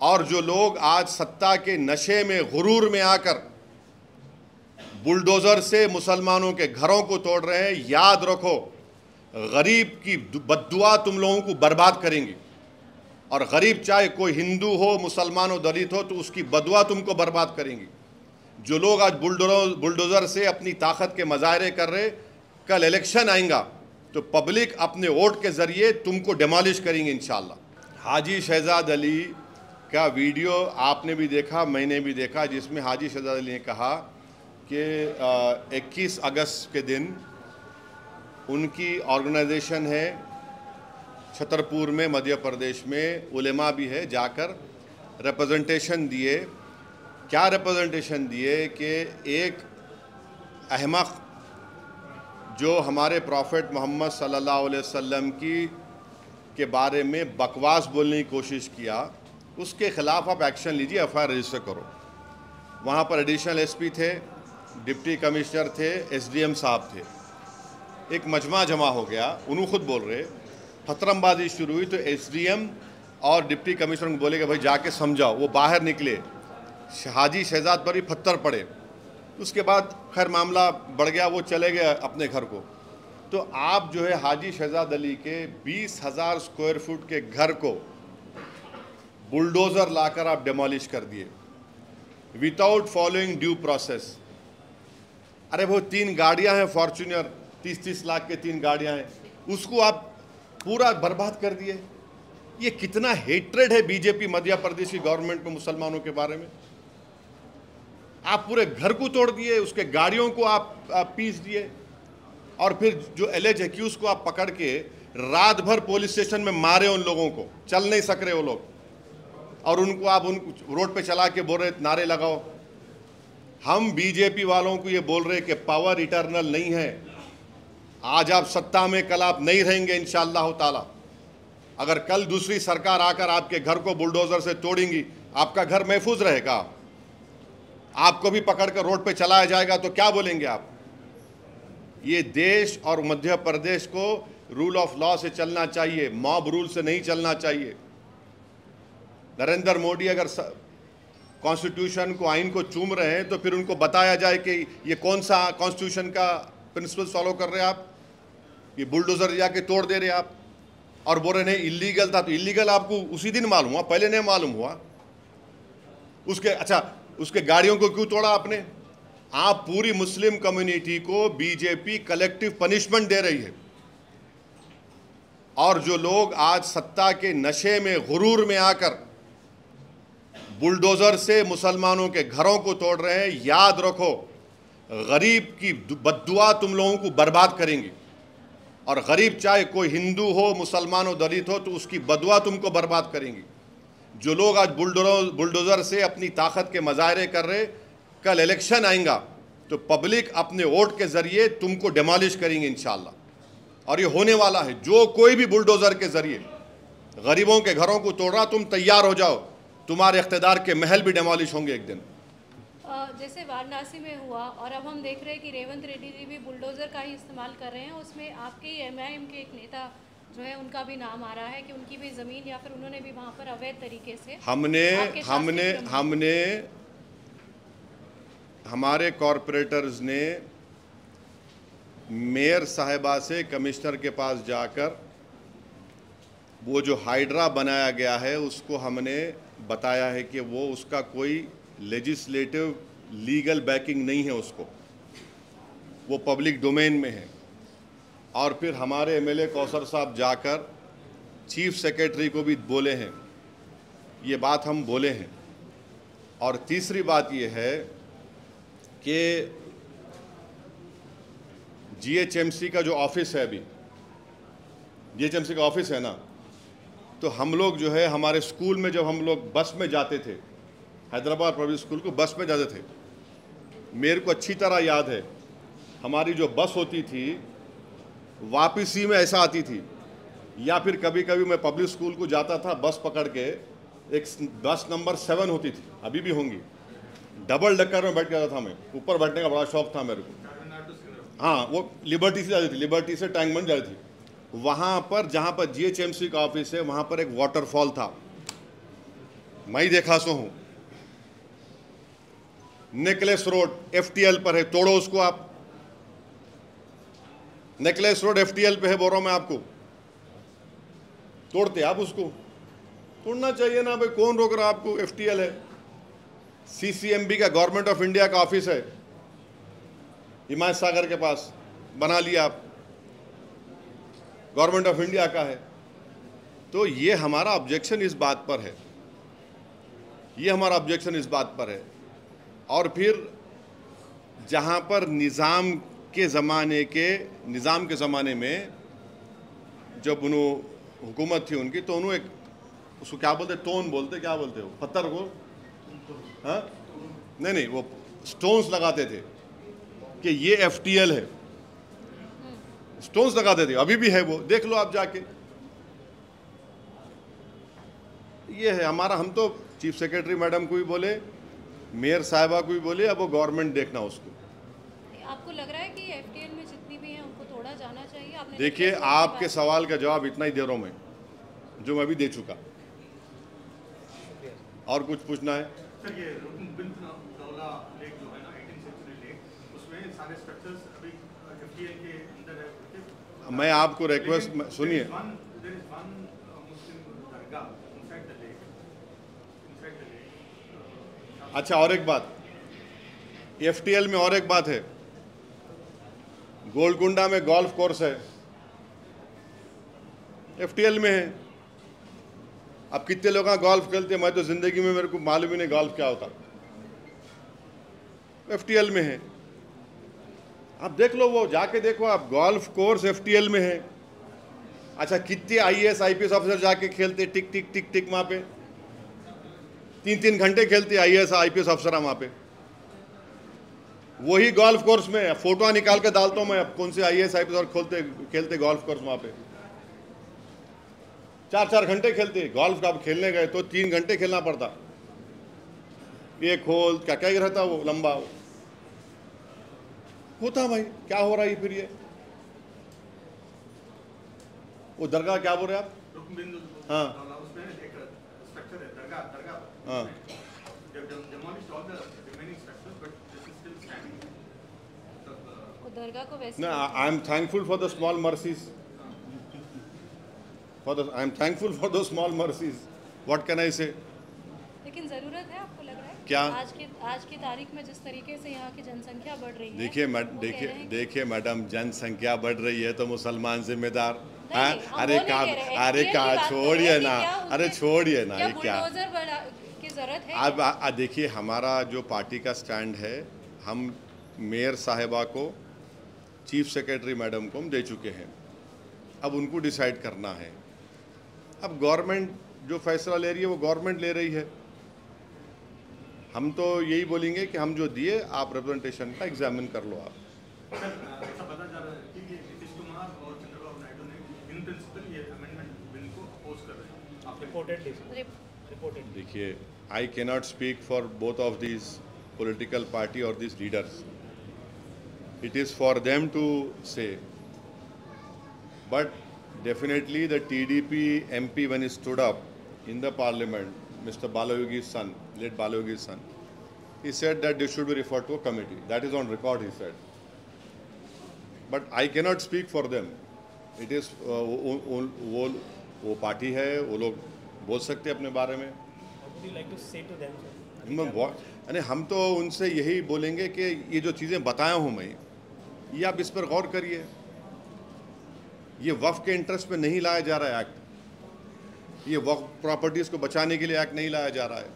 और जो लोग आज सत्ता के नशे में गुरूर में आकर बुलडोज़र से मुसलमानों के घरों को तोड़ रहे हैं, याद रखो गरीब की बद्दुआ तुम लोगों को बर्बाद करेंगी। और गरीब चाहे कोई हिंदू हो, मुसलमान हो, दलित हो, तो उसकी बदुआ तुमको बर्बाद करेंगी। जो लोग आज बुलडोज़र से अपनी ताकत के मज़ाहरे कर रहे, कल इलेक्शन आएगा तो पब्लिक अपने वोट के ज़रिए तुमको डिमोलिश करेंगे इंशाअल्लाह। हाजी शहजाद अली का वीडियो आपने भी देखा, मैंने भी देखा, जिसमें हाजी शहजाद अली ने कहा कि 21 अगस्त के दिन उनकी ऑर्गेनाइजेशन है छतरपुर में, मध्य प्रदेश में, उलेमा भी है, जाकर रिप्रेजेंटेशन दिए। क्या रिप्रेजेंटेशन दिए कि एक अहमक जो हमारे प्रॉफिट मोहम्मद सल्लल्लाहु अलैहि वसल्लम के बारे में बकवास बोलने की कोशिश किया, उसके ख़िलाफ़ आप एक्शन लीजिए, एफआईआर रजिस्टर करो। वहाँ पर एडिशनल एसपी थे, डिप्टी कमिश्नर थे, एसडीएम साहब थे। एक मजमा जमा हो गया, उन्होंने खुद बोल रहे, फतरमबाजी शुरू हुई तो एसडीएम और डिप्टी कमिश्नर को बोले कि भाई जाके समझाओ। वो बाहर निकले, हाजी शहजाद पर ही पत्थर पड़े। उसके बाद खैर मामला बढ़ गया, वो चले गए अपने घर को। तो आप जो है हाजी शहजाद अली के 20,000 स्क्वायर फुट के घर को बुलडोज़र लाकर आप डिमोलिश कर दिए विदाउट फॉलोइंग ड्यू प्रोसेस। अरे वो 3 गाड़ियां हैं फॉर्च्यूनर, 30-30 लाख के 3 गाड़ियां हैं, उसको आप पूरा बर्बाद कर दिए। ये कितना हेट्रेड है बीजेपी मध्य प्रदेश की गवर्नमेंट में मुसलमानों के बारे में। आप पूरे घर को तोड़ दिए, उसके गाड़ियों को आप पीस दिए, और फिर जो एलिज एक्यूज को आप पकड़ के रात भर पुलिस स्टेशन में मारे। उन लोगों को चल नहीं सक रहे वो लोग, और उनको आप रोड पे चला के बोल रहे नारे लगाओ। हम बीजेपी वालों को ये बोल रहे कि पावर इटर्नल नहीं है। आज आप सत्ता में, कल आप नहीं रहेंगे इंशाअल्लाह ताला। अगर कल दूसरी सरकार आकर आपके घर को बुलडोज़र से तोड़ेंगी, आपका घर महफूज रहेगा? आपको भी पकड़कर रोड पे चलाया जाएगा तो क्या बोलेंगे आप? ये देश और मध्य प्रदेश को रूल ऑफ लॉ से चलना चाहिए, मॉब रूल से नहीं चलना चाहिए। नरेंद्र मोदी अगर कॉन्स्टिट्यूशन को, आइन को चूम रहे हैं तो फिर उनको बताया जाए कि ये कौन सा कॉन्स्टिट्यूशन का प्रिंसिपल फॉलो कर रहे हैं आप। ये बुलडोज़र जाके तोड़ दे रहे आप और बोल रहे नहीं इलीगल था। तो इलीगल आपको उसी दिन मालूम हुआ, पहले नहीं मालूम हुआ? उसके गाड़ियों को क्यों तोड़ा आपने? आप पूरी मुस्लिम कम्युनिटी को बीजेपी कलेक्टिव पनिशमेंट दे रही है। और जो लोग आज सत्ता के नशे में गुरूर में आकर बुलडोज़र से मुसलमानों के घरों को तोड़ रहे हैं, याद रखो गरीब की बद्दुआ तुम लोगों को बर्बाद करेंगी। और गरीब चाहे कोई हिंदू हो, मुसलमान हो, दलित हो, तो उसकी बदुआ तुमको बर्बाद करेंगी। जो लोग आज बुलडोज़र से अपनी ताकत के मज़ाहरे कर रहे, कल इलेक्शन आएगा तो पब्लिक अपने वोट के ज़रिए तुमको डिमोलिश करेंगे इंशाअल्लाह। और ये होने वाला है। जो कोई भी बुलडोज़र के ज़रिए गरीबों के घरों को तोड़ रहा, तुम तैयार हो जाओ, तुम्हारे इख्तिदार के महल भी डिमोलिश होंगे एक दिन। जैसे वाराणसी में हुआ, और अब हम देख रहे हैं कि रेवंत रेड्डी जी भी बुलडोज़र का ही इस्तेमाल कर रहे हैं। उसमें आपके एमआईएम के एक नेता जो है उनका भी नाम आ रहा है कि उनकी भी ज़मीन या फिर उन्होंने भी वहाँ पर अवैध तरीके से हमारे कॉरपोरेटर्स ने मेयर साहिबा से कमिश्नर के पास जाकर वो जो हाइड्रा बनाया गया है उसको हमने बताया है कि वो उसका कोई लेजिस्लेटिव लीगल बैकिंग नहीं है, उसको वो पब्लिक डोमेन में है। और फिर हमारे एमएलए कौसर साहब जाकर चीफ सेक्रेटरी को भी बोले हैं, ये बात हम बोले हैं। और तीसरी बात ये है कि जीएचएमसी का जो ऑफिस है, अभी जीएचएमसी का ऑफिस है ना, तो हम लोग जो है हमारे स्कूल में जब हम लोग बस में जाते थे, हैदराबाद पब्लिक स्कूल को बस में जाते थे, मेरे को अच्छी तरह याद है हमारी जो बस होती थी वापसी में ऐसा आती थी। या फिर कभी कभी मैं पब्लिक स्कूल को जाता था बस पकड़ के, एक बस नंबर 7 होती थी, अभी भी होंगी, डबल डक्कर में बैठ के जाता था मैं, ऊपर बैठने का बड़ा शौक था मेरे को। हाँ, वो लिबर्टी से जाती थी, लिबर्टी से टैंकबंद जाती थी। वहाँ पर जहाँ पर जीएचएमसी का ऑफिस है वहाँ पर एक वाटरफॉल था, मैं ही देखा सो हूं। नेकलेस रोड एफटीएल पर है, तोड़ो उसको आप। नेकलेस रोड एफटीएल पे है, बोल रहा हूं मैं आपको, तोड़ते आप उसको। तोड़ना चाहिए ना भाई, कौन रोक रहा आपको? एफटीएल है, सीसीएमबी का, गवर्नमेंट ऑफ इंडिया का ऑफिस है हिमायत सागर के पास, बना लिया आप, गवर्नमेंट ऑफ इंडिया का है। तो ये हमारा ऑब्जेक्शन इस बात पर है, ये हमारा ऑब्जेक्शन इस बात पर है। और फिर जहां पर निज़ाम के ज़माने में जब उन्होंने हुकूमत थी उनकी, तो उन्होंने एक, उसको क्या बोलते, टोन बोलते, क्या बोलते हो, पत्थर को, हाँ नहीं, वो स्टोन्स लगाते थे कि ये एफटीएल है, स्टोन्स लगाते थे, अभी भी है वो, देख लो आप जाके। ये है हमारा, हम तो चीफ सेक्रेटरी मैडम को भी बोले, मेयर साहिबा को भी बोले, अब वो गवर्नमेंट देखना उसको। आपको लग रहा है कि एफटीएल में जितनी भी हैं उनको तोड़ा जाना चाहिए? आपने देखिए, आपके सवाल का जवाब इतना ही दे रहा हूं मैं, जो मैं भी दे चुका। और कुछ पूछना है? सर, ये रुकनबिंतौला लेक जो है ना, 18th सेंचुरी लेक, उसमें सारे स्ट्रक्चर्स अभी एफटीएल के अंदर है। मैं आपको रिक्वेस्ट, सुनिए, अच्छा और एक बात, एफटीएल में और एक बात है, गोलकुंडा में गोल्फ कोर्स है, एफटीएल में है। अब कितने लोग गोल्फ खेलते हैं, मैं तो जिंदगी में, मेरे को मालूम ही नहीं गोल्फ क्या होता, एफटीएल में है। आप देख लो, वो जाके देखो आप, गोल्फ कोर्स एफटीएल में है। अच्छा, कितने आईएएस आईपीएस ऑफिसर जाके खेलते, टिक टिक टिक टिक, वहां पे 3-3 घंटे खेलते आईएएस आईपीएस अफसर वहां पे, वही गोल्फ कोर्स में। फोटो निकाल के डालता हूं मैं, अब कौन से आईएएस आईपीएस और खेलते गोल्फ कोर्स वहां पे, 4-4 घंटे खेलते गोल्फ का। अब खेलने गए तो 3 घंटे खेलना पड़ता, एक होल क्या क्या रहता, वो लंबा होता। भाई क्या हो रहा है फिर ये? वो दरगाह क्या बोल रहे आप? हाँ उसमें एक स्ट्रक्चर है, दरगाह हाँ, दरगाह को वैसे, no, I am thankful for the small mercies. I am thankful for those small mercies. What can I say? लेकिन ज़रूरत है, आपको लग रहा है क्या? आज की तारीख में जिस तरीके से यहाँ की जनसंख्या बढ़ रही है, देखिए मैडम, जनसंख्या बढ़ रही है तो मुसलमान जिम्मेदार? हाँ, अरे कहा छोड़िए ना, अरे छोड़िए ना, ये क्या की जरूरत है? अब देखिए, हमारा जो पार्टी का स्टैंड है, हम मेयर साहिबा को, चीफ सेक्रेटरी मैडम को हम दे चुके हैं, अब उनको डिसाइड करना है। अब गवर्नमेंट जो फैसला ले रही है वो गवर्नमेंट ले रही है, हम तो यही बोलेंगे कि हम जो दिए, आप रिप्रेजेंटेशन का एग्जामिन कर लो आप। ऐसा पता जा रहा है कि नीतीश कुमार और चंद्रबाबू नायडू ने इन प्रिंसिपल ये अमेंडमेंट बिल को अपोज कर रहे हैं। आप रिपोर्टेड देखिए, I can not speak for both of these political party और these leaders, it is for them to say, but definitely the TDP MP, when he stood up in the parliament, Mr. Balayogi's son, late Balayogi's son, he said that this should be referred to a committee. That is on record, he said. But I cannot speak for them. It is वो party है, वो लोग बोल सकते हैं अपने बारे में। What would you like to say to them, sir? हम तो उनसे यही बोलेंगे कि ये जो चीज़ें बताया हूँ मैं, ये आप इस पर गौर करिए। ये वक्फ के इंटरेस्ट में नहीं लाया जा रहा है एक्ट, ये वक्फ प्रॉपर्टीज़ को बचाने के लिए एक्ट नहीं लाया जा रहा है।